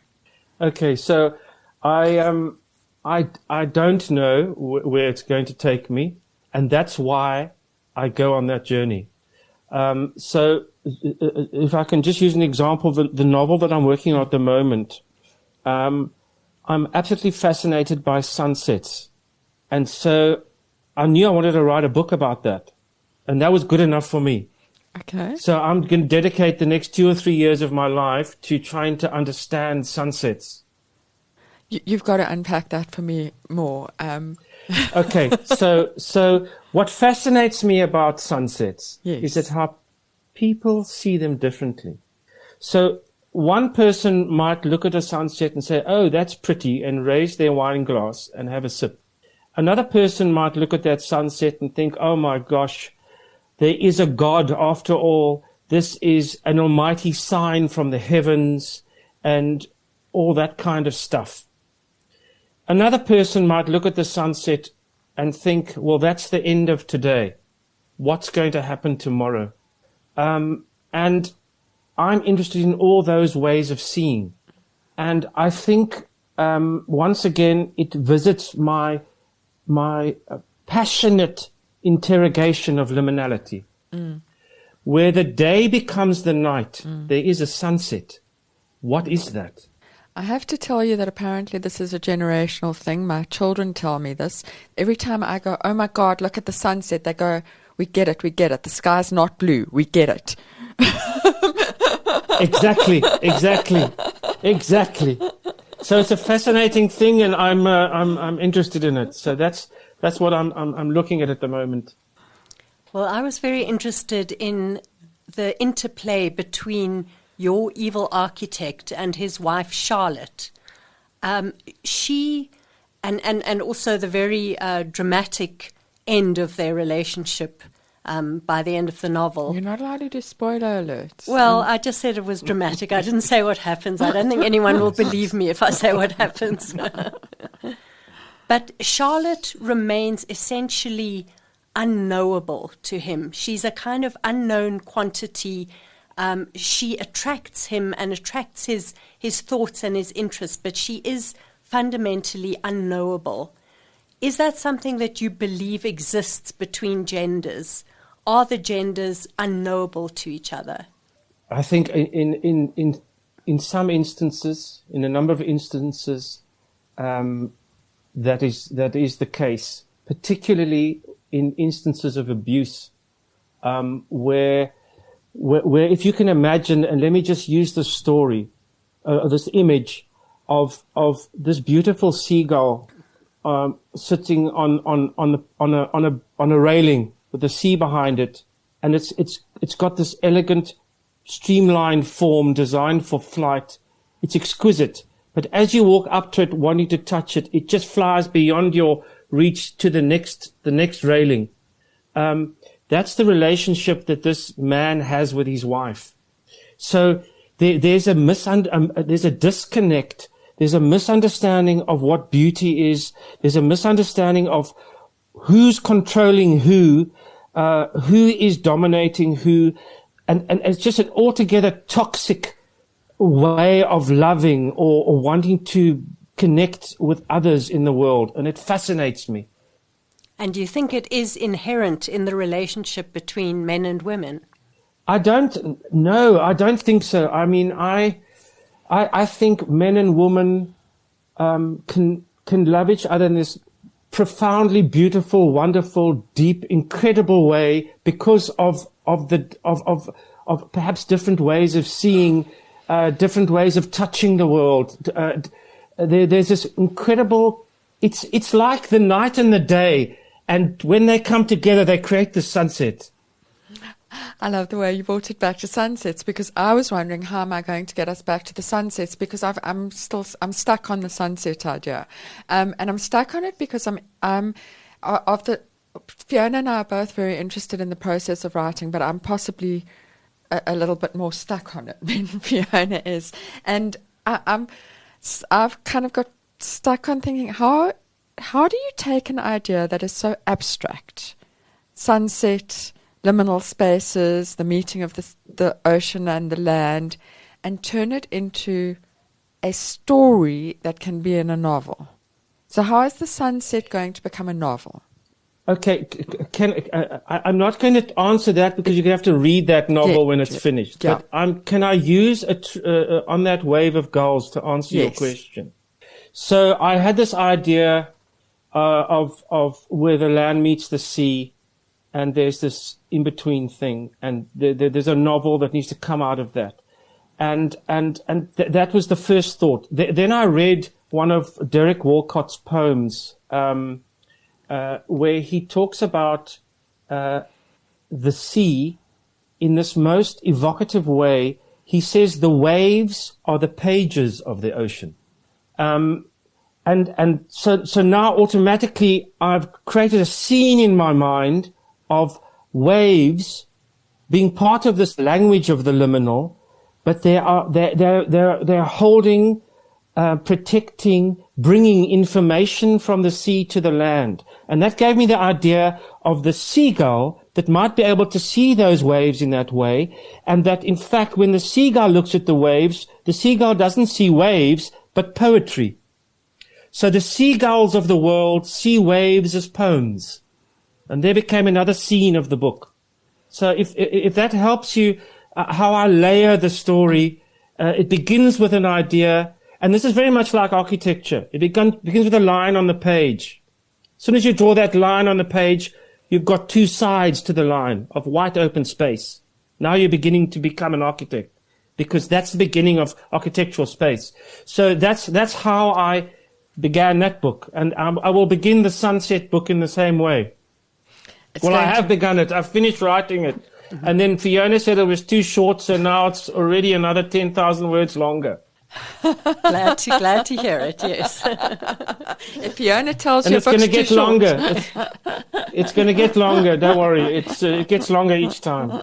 Okay, so I don't know where it's going to take me, and that's why I go on that journey. So if I can just use an example, the novel that I'm working on at the moment, I'm absolutely fascinated by sunsets. And so I knew I wanted to write a book about that. And that was good enough for me. Okay. So I'm going to dedicate the next 2 or 3 years of my life to trying to understand sunsets. You've got to unpack that for me more. Okay. So what fascinates me about sunsets is that how people see them differently. So one person might look at a sunset and say, oh, that's pretty, and raise their wine glass and have a sip. Another person might look at that sunset and think, oh my gosh, there is a God after all. This is an almighty sign from the heavens and all that kind of stuff. Another person might look at the sunset and think, well, that's the end of today. What's going to happen tomorrow? And I'm interested in all those ways of seeing. And I think, once again, it visits my passionate interrogation of liminality. Where the day becomes the night, there is a sunset. What is that? I have to tell you that apparently this is a generational thing. My children tell me this. Every time I go, oh my God, look at the sunset, they go, we get it. The sky's not blue. We get it. Exactly. So it's a fascinating thing, and I'm interested in it. So that's what I'm looking at the moment. Well, I was very interested in the interplay between your evil architect and his wife Charlotte. She and also the very dramatic end of their relationship. By the end of the novel. You're not allowed to do spoiler alerts. Well, I just said it was dramatic. I didn't say what happens. I don't think anyone will believe me if I say what happens. But Charlotte remains essentially unknowable to him. She's a kind of unknown quantity. She attracts him and attracts his thoughts and his interests, but she is fundamentally unknowable. Is that something that you believe exists between genders? Are the genders unknowable to each other? I think in some instances, in a number of instances, that is the case. Particularly in instances of abuse, where if you can imagine, and let me just use this story, this image of this beautiful seagull. Sitting on a railing with the sea behind it, and it's got this elegant, streamlined form designed for flight. It's exquisite, But as you walk up to it, wanting to touch it, it just flies beyond your reach to the next railing. That's the relationship that this man has with his wife. So there's a disconnect. There's a misunderstanding of what beauty is. There's a misunderstanding of who's controlling who is dominating who, and it's just an altogether toxic way of loving or wanting to connect with others in the world, and it fascinates me. And do you think it is inherent in the relationship between men and women? I don't think so. I mean, I think men and women can love each other in this profoundly beautiful, wonderful, deep, incredible way because of perhaps different ways of seeing, different ways of touching the world. There's this incredible. It's like the night and the day, and when they come together, they create the sunset. I love the way you brought it back to sunsets, because I was wondering, how am I going to get us back to the sunsets? Because I'm stuck on the sunset idea, and I'm stuck on it because Fiona and I are both very interested in the process of writing, but I'm possibly a little bit more stuck on it than Fiona is, and I've kind of got stuck on thinking, how do you take an idea that is so abstract, sunset, liminal spaces, the meeting of the ocean and the land, and turn it into a story that can be in a novel? So how is the sunset going to become a novel? Okay, I'm not going to answer that because you're going to have to read that novel when it's finished. Yeah. But can I use on that wave of GULLS to answer your question? So I had this idea of where the land meets the sea, and there's this in-between thing, and there's a novel that needs to come out of that. And that was the first thought. Then I read one of Derek Walcott's poems, where he talks about the sea in this most evocative way. He says the waves are the pages of the ocean. And so now automatically I've created a scene in my mind of waves being part of this language of the liminal, but they're holding, protecting, bringing information from the sea to the land. And that gave me the idea of the seagull that might be able to see those waves in that way, and that in fact when the seagull looks at the waves, the seagull doesn't see waves but poetry. So the seagulls of the world see waves as poems. And there became another scene of the book. So if that helps you, how I layer the story, it begins with an idea, and this is very much like architecture. It begins with a line on the page. As soon as you draw that line on the page, you've got two sides to the line of white open space. Now you're beginning to become an architect, because that's the beginning of architectural space. So that's how I began that book, and I will begin the sunset book in the same way. I have begun it. I've finished writing it. Mm-hmm. And then Fiona said it was too short, so now it's already another 10,000 words longer. Glad to hear it, yes. If Fiona tells you it's going to get longer. It's going to get longer. Don't worry. It gets longer each time.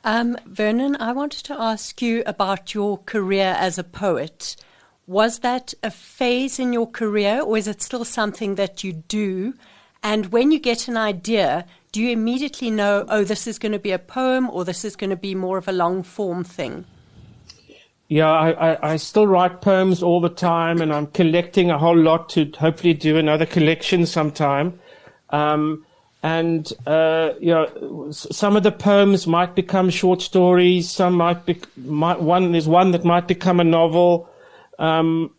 Vernon, I wanted to ask you about your career as a poet. Was that a phase in your career, or is it still something that you do? And when you get an idea, do you immediately know, oh, this is going to be a poem, or this is going to be more of a long-form thing? Yeah, I still write poems all the time, and I'm collecting a whole lot to hopefully do another collection sometime. Some of the poems might become short stories. Some there's one that might become a novel. And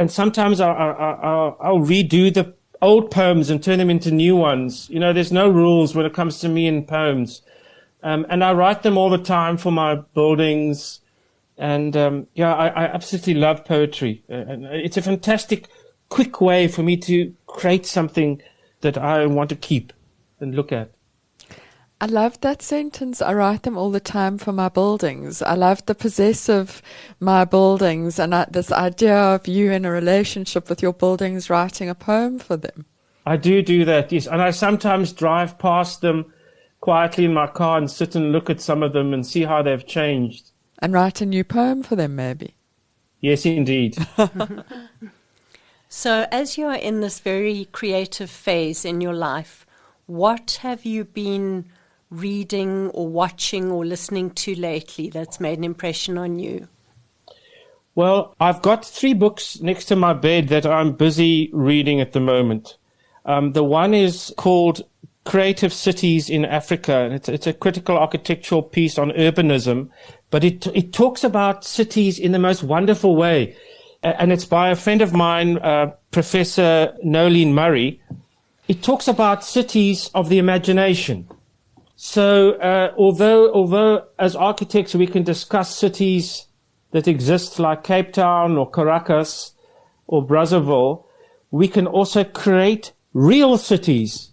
sometimes I'll redo the old poems and turn them into new ones. You know, there's no rules when it comes to me and poems. And I write them all the time for my buildings. And, I absolutely love poetry. And it's a fantastic, quick way for me to create something that I want to keep and look at. I love that sentence. I write them all the time for my buildings. I love the possessive my buildings, and this idea of you in a relationship with your buildings writing a poem for them. I do that, yes. And I sometimes drive past them quietly in my car and sit and look at some of them and see how they've changed. And write a new poem for them, maybe. Yes, indeed. So as you are in this very creative phase in your life, what have you been reading or watching or listening to lately that's made an impression on you? Well, I've got 3 books next to my bed that I'm busy reading at the moment. The one is called Creative Cities in Africa, and it's a critical architectural piece on urbanism, but it talks about cities in the most wonderful way. And it's by a friend of mine, Professor Nolene Murray. It talks about cities of the imagination. So, although as architects we can discuss cities that exist like Cape Town or Caracas or Brazzaville, we can also create real cities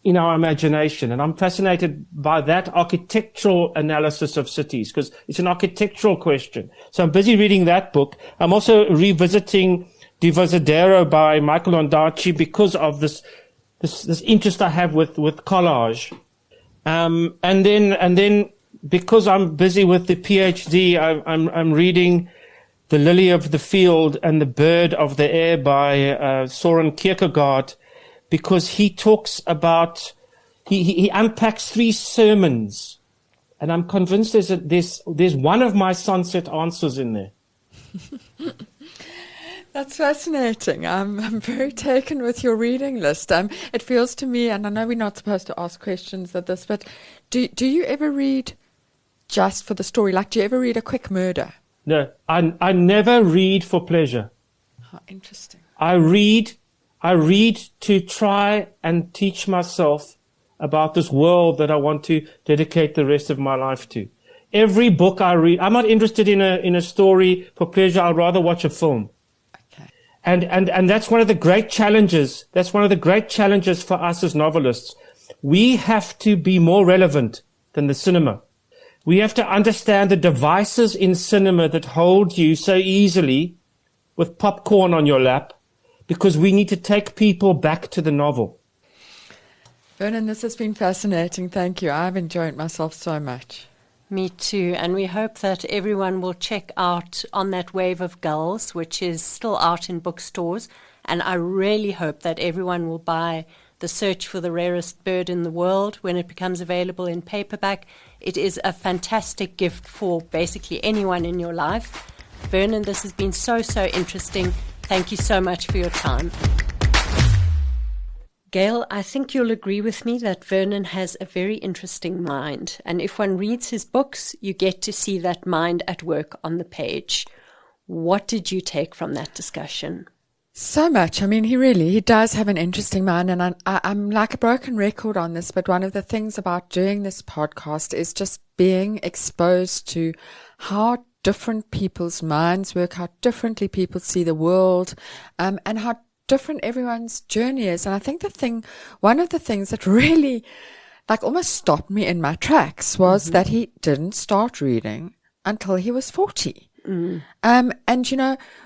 in our imagination. And I'm fascinated by that architectural analysis of cities because it's an architectural question. So I'm busy reading that book. I'm also revisiting Divisadero by Michael Ondaatje because of this interest I have with collage. And then because I'm busy with the PhD, I'm reading The Lily of the Field and the Bird of the Air by Soren Kierkegaard, because he talks about, he unpacks 3 sermons, and I'm convinced there's one of my sunset answers in there. That's fascinating. I'm very taken with your reading list. It feels to me, and I know we're not supposed to ask questions at this, but do you ever read just for the story? Like, do you ever read A Quick Murder? No, I never read for pleasure. How interesting. I read to try and teach myself about this world that I want to dedicate the rest of my life to. Every book I read, I'm not interested in a story for pleasure. I'd rather watch a film. Okay. And that's one of the great challenges. That's one of the great challenges for us as novelists. We have to be more relevant than the cinema. We have to understand the devices in cinema that hold you so easily with popcorn on your lap, because we need to take people back to the novel. Vernon, this has been fascinating. Thank you. I've enjoyed myself so much. Me too. And we hope that everyone will check out On That Wave of Gulls, which is still out in bookstores. And I really hope that everyone will buy The Search for the Rarest Bird in the World when it becomes available in paperback. It is a fantastic gift for basically anyone in your life. Vernon, this has been so interesting. Thank you so much for your time. Gail, I think you'll agree with me that Vernon has a very interesting mind. And if one reads his books, you get to see that mind at work on the page. What did you take from that discussion? So much. I mean, he does have an interesting mind, and I'm like a broken record on this, but one of the things about doing this podcast is just being exposed to how different people's minds work, how differently people see the world, and how different everyone's journey is. And I think one of the things that really almost stopped me in my tracks was that he didn't start reading until he was 40. And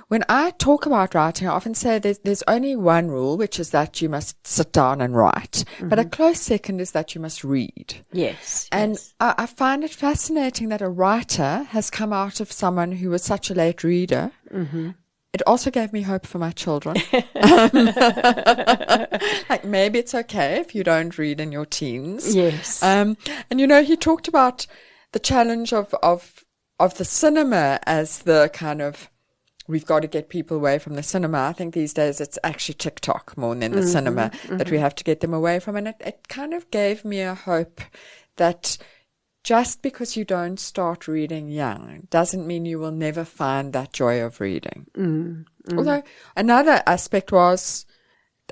when I talk about writing, I often say there's only one rule, which is that you must sit down and write. But a close second is that you must read. Yes. And I find it fascinating that a writer has come out of someone who was such a late reader. It also gave me hope for my children. Maybe it's okay if you don't read in your teens. Yes. And he talked about the challenge of the cinema as the kind of, we've got to get people away from the cinema. I think these days it's actually TikTok more than the cinema that we have to get them away from. And it kind of gave me a hope that just because you don't start reading young doesn't mean you will never find that joy of reading. Although another aspect was,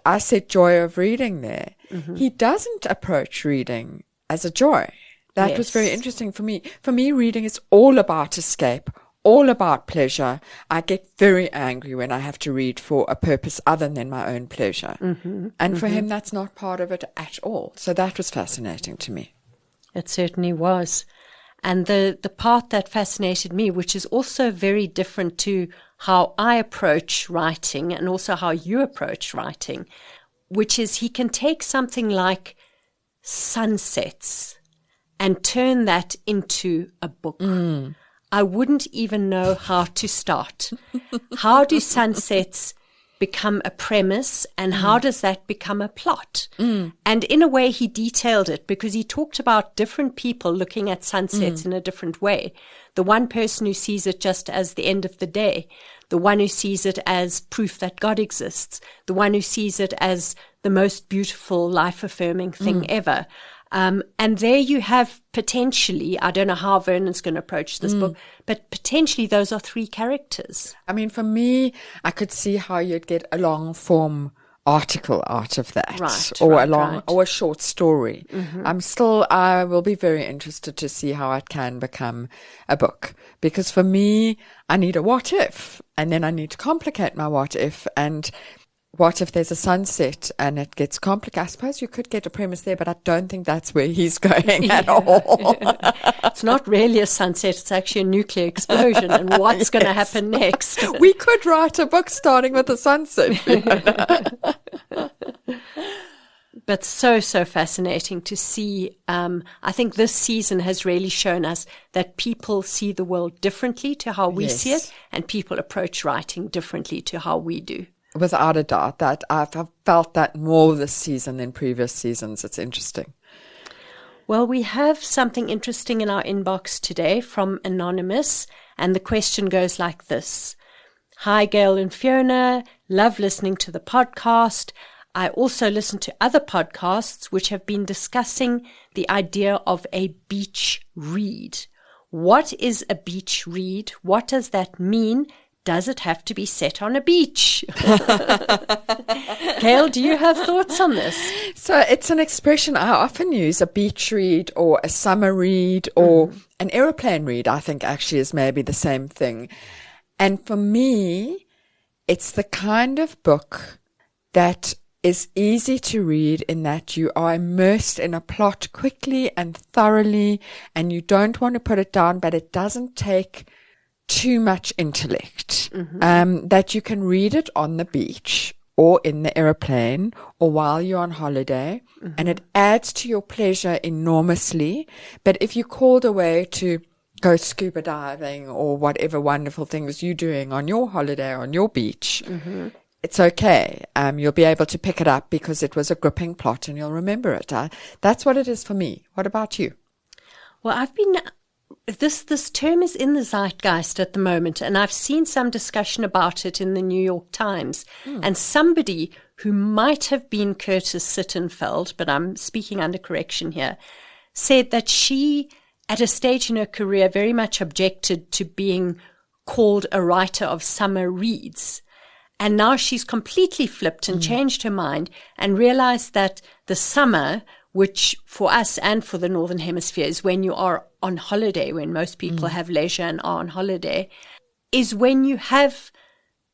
I said joy of reading there. He doesn't approach reading as a joy. That was very interesting for me. For me, reading is all about escape, all about pleasure. I get very angry when I have to read for a purpose other than my own pleasure. And for him, that's not part of it at all. So that was fascinating to me. It certainly was. And the part that fascinated me, which is also very different to how I approach writing and also how you approach writing, which is he can take something like sunsets and turn that into a book. I wouldn't even know how to start. How do sunsets become a premise, and how does that become a plot? And in a way, he detailed it because he talked about different people looking at sunsets in a different way. The one person who sees it just as the end of the day, the one who sees it as proof that God exists, the one who sees it as the most beautiful, life-affirming thing ever. And there you have potentially, I don't know how Vernon's going to approach this book, but potentially those are three characters. I mean, for me, I could see how you'd get a long form article out of that, or a short story. I will be very interested to see how it can become a book, because for me, I need a what if, and then I need to complicate my what if, and what if there's a sunset and it gets complicated? I suppose you could get a premise there, but I don't think that's where he's going at all. It's not really a sunset. It's actually a nuclear explosion. And what's going to happen next? We could write a book starting with a sunset. But so fascinating to see. I think this season has really shown us that people see the world differently to how we see it, and people approach writing differently to how we do. Without a doubt, that I've felt that more this season than previous seasons. It's interesting. Well, we have something interesting in our inbox today from Anonymous, and the question goes like this. Hi, Gail and Fiona. Love listening to the podcast. I also listen to other podcasts which have been discussing the idea of a beach read. What is a beach read? What does that mean? Does it have to be set on a beach? Gail, do you have thoughts on this? So it's an expression I often use, a beach read or a summer read or an aeroplane read, I think actually is maybe the same thing. And for me, it's the kind of book that is easy to read in that you are immersed in a plot quickly and thoroughly, and you don't want to put it down, but it doesn't take too much intellect, that you can read it on the beach or in the aeroplane or while you're on holiday, and it adds to your pleasure enormously. But if you're called away to go scuba diving or whatever wonderful things you're doing on your holiday on your beach, it's okay. You'll be able to pick it up because it was a gripping plot and you'll remember it. That's what it is for me. What about you? Well, this term is in the zeitgeist at the moment, and I've seen some discussion about it in the New York Times. And somebody who might have been Curtis Sittenfeld, but I'm speaking under correction here, said that she, at a stage in her career, very much objected to being called a writer of summer reads. And now she's completely flipped and changed her mind and realized that the summer, which for us and for the Northern Hemisphere is when you are on holiday, when most people have leisure and are on holiday, is when you have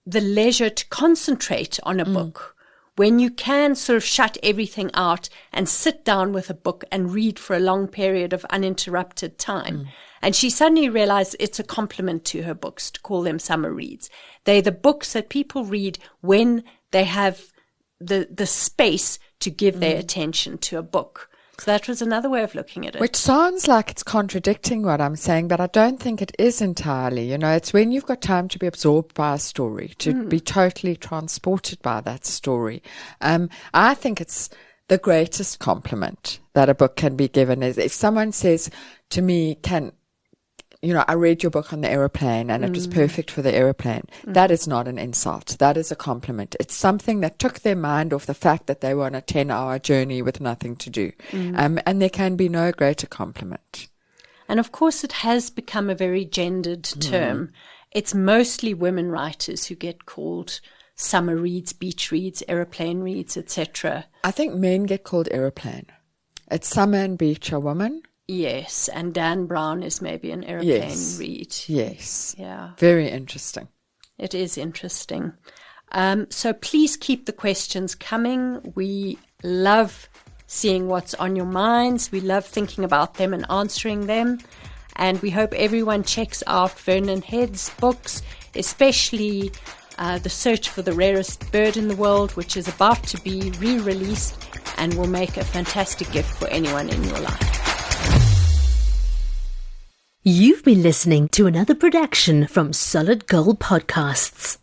the leisure to concentrate on a book, when you can sort of shut everything out and sit down with a book and read for a long period of uninterrupted time. And she suddenly realized it's a compliment to her books to call them summer reads. They're the books that people read when they have the space to give their attention to a book. So that was another way of looking at it. Which sounds like it's contradicting what I'm saying, but I don't think it is entirely. You know, it's when you've got time to be absorbed by a story, to be totally transported by that story. I think it's the greatest compliment that a book can be given is if someone says to me, I read your book on the aeroplane and it was perfect for the aeroplane. That is not an insult. That is a compliment. It's something that took their mind off the fact that they were on a 10-hour journey with nothing to do. And there can be no greater compliment. And of course, it has become a very gendered term. It's mostly women writers who get called summer reads, beach reads, aeroplane reads, etc. I think men get called aeroplane. It's summer and beach are women. Yes, and Dan Brown is maybe an aeroplane read. Yes. Yeah. Very interesting. It is interesting. So please keep the questions coming. We love seeing what's on your minds. We love thinking about them and answering them. And we hope everyone checks out Vernon Head's books, especially The Search for the Rarest Bird in the World, which is about to be re-released and will make a fantastic gift for anyone in your life. You've been listening to another production from Solid Gold Podcasts.